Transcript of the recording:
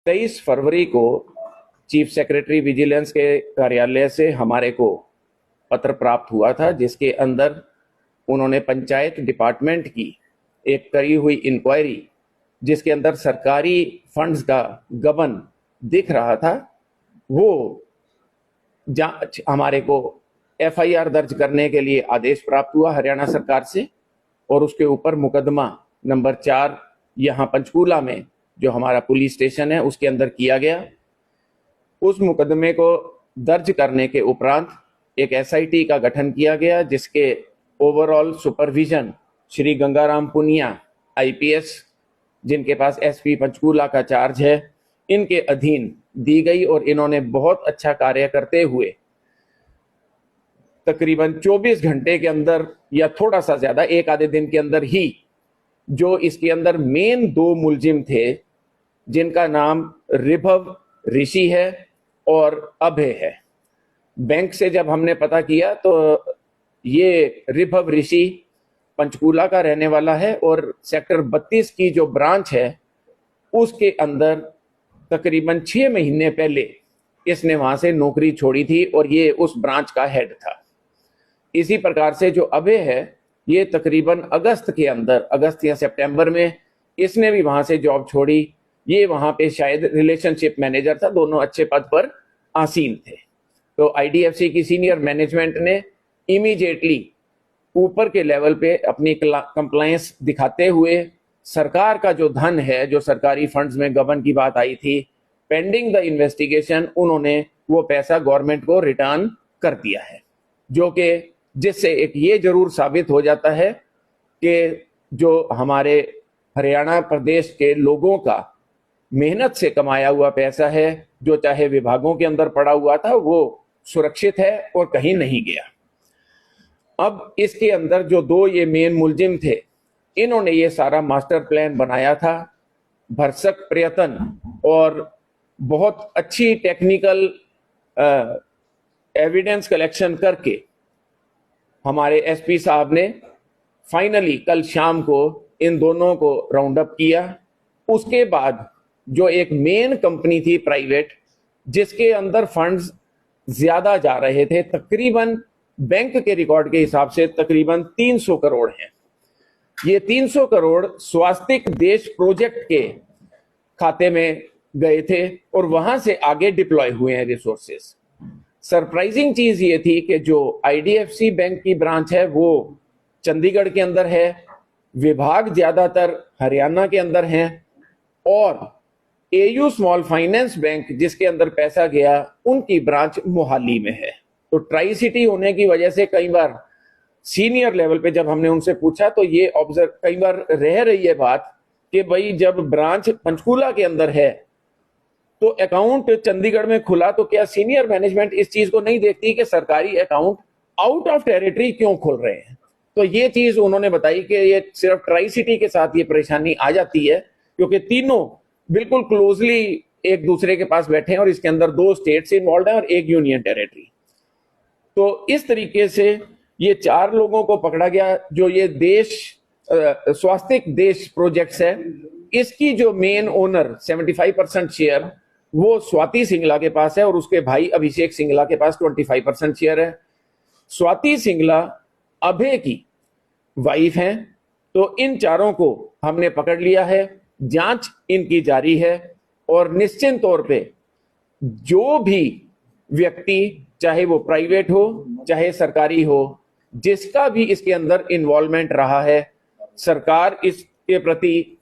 23 फरवरी को chief secretary vigilance के कार्यालय से हमारे को पत्र प्राप्त हुआ था, जिसके अंदर उन्होंने पंचायत डिपार्टमेंट की एक करी हुई इंक्वायरी, जिसके अंदर सरकारी फंड्स का गबन दिख रहा था, वो जांच हमारे को एफआईआर दर्ज करने के लिए आदेश प्राप्त हुआ हरियाणा सरकार से, और उसके ऊपर मुकदमा नंबर 4 यहाँ पंचकूला में जो हमारा पुलिस स्टेशन है उसके अंदर किया गया। उस मुकदमे को दर्ज करने के उपरांत एक एसआईटी का गठन किया गया, जिसके overall supervision Shri Gangaram Punia IPS, जिनके पास एसपी पंचकूला का चार्ज है, इनके अधीन दी गई। और इन्होंने बहुत अच्छा कार्य करते हुए तकरीबन 24 घंटे के अंदर या थोड़ा सा ज्यादा, एक आधे दिन के अंदर ही, जो इसके अंदर मेन 2 मुलजिम थे, जिनका नाम रिभव ऋषि है और अभय है। बैंक से जब हमने पता किया तो ये रिभव ऋषि पंचकूला का रहने वाला है और सेक्टर 32 की जो ब्रांच है उसके अंदर तकरीबन 6 महीने पहले इसने वहां से नौकरी छोड़ी थी और ये उस ब्रांच का हेड था। इसी प्रकार से जो अभय है, ये तकरीबन अगस्त के अंदर, अगस्त या सितंबर में इसने भी वहां से जॉब छोड़ी। ये वहां पे शायद रिलेशनशिप मैनेजर था, दोनों अच्छे पद पर आसीन थे। तो आईडीएफसी की सीनियर मैनेजमेंट ने इमीडिएटली ऊपर के लेवल पे अपनी कंप्लायंस दिखाते हुए सरकार का जो धन है, जो सरकारी फंड्स में गबन की बात आई थी, पेंडिंग द इन्वेस्टिगेशन, उन्होंने वो पैसा गवर्नमेंट को रिटर्न कर दिया है, जो कि जिससे एक ये जरूर साबित हो जाता है कि जो हमारे हरियाणा प्रदेश के लोगों का मेहनत से कमाया हुआ पैसा है, जो चाहे विभागों के अंदर पड़ा हुआ था, वो सुरक्षित है और कहीं नहीं गया। अब इसके अंदर जो 2 ये मेन मुलजिम थे, इन्होंने ये सारा मास्टर प्लान बनाया था, भरसक प्रयत्न और बहुत अच्छी टेक्निकल एविडेंस कलेक्शन करके हमारे एसपी साहब ने फाइनली कल शाम को इन दोनों को राउंड अप किया। उसके बाद जो एक मेन कंपनी थी प्राइवेट, जिसके अंदर फंड्स ज्यादा जा रहे थे, तकरीबन बैंक के रिकॉर्ड के हिसाब से तकरीबन 300 करोड़ हैं। ये 300 करोड़ स्वास्तिक देश प्रोजेक्ट के खाते में गए थे और वहां से आगे डिप्लॉय हुए हैं रिसोर्सेस। सरप्राइजिंग चीज ये थी कि जो आईडीएफसी बैंक की ब्रांच है वो चंडीगढ़ के अंदर है, विभाग ज्यादातर हरियाणा के अंदर हैं, और एयू स्मॉल फाइनेंस बैंक जिसके अंदर पैसा गया, उनकी ब्रांच मोहाली में है। तो ट्राई सिटी होने की वजह से कई बार सीनियर लेवल पे जब हमने उनसे पूछा तो ये ऑब्जर्व कई बार रह रही है बात कि भाई जब ब्रांच पंचकूला के अंदर है तो अकाउंट चंडीगढ़ में खुला, तो क्या सीनियर मैनेजमेंट इस चीज को नहीं देखती कि सरकारी अकाउंट आउट ऑफ टेरिटरी क्यों खुल रहे हैं? तो ये चीज उन्होंने बताई कि ये सिर्फ ट्राई सिटी के साथ ये परेशानी आ जाती है, क्योंकि तीनों बिल्कुल क्लोजली एक दूसरे के पास बैठे हैं और इसके अंदर 2 स्टेट्स इन्वॉल्व हैं और 1 यूनियन टेरिटरी। तो इस तरीके से ये 4 लोगों को पकड़ा गया। जो ये देश स्वास्तिक देश प्रोजेक्ट्स है, इसकी जो मेन ओनर 75% शेयर वो स्वाति सिंगला के पास है और उसके भाई अभिषेक सिंगला के पास 25% शेयर है। स्वाति सिंगला अभय की वाइफ हैं। तो इन चारों को हमने पकड़ लिया है, जांच इनकी जारी है और निश्चित तौर पे जो भी व्यक्ति, चाहे वो प्राइवेट हो चाहे सरकारी हो, जिसका भी इसके अंदर इन्वॉल्वमेंट रहा है, सरकार इसके प्रति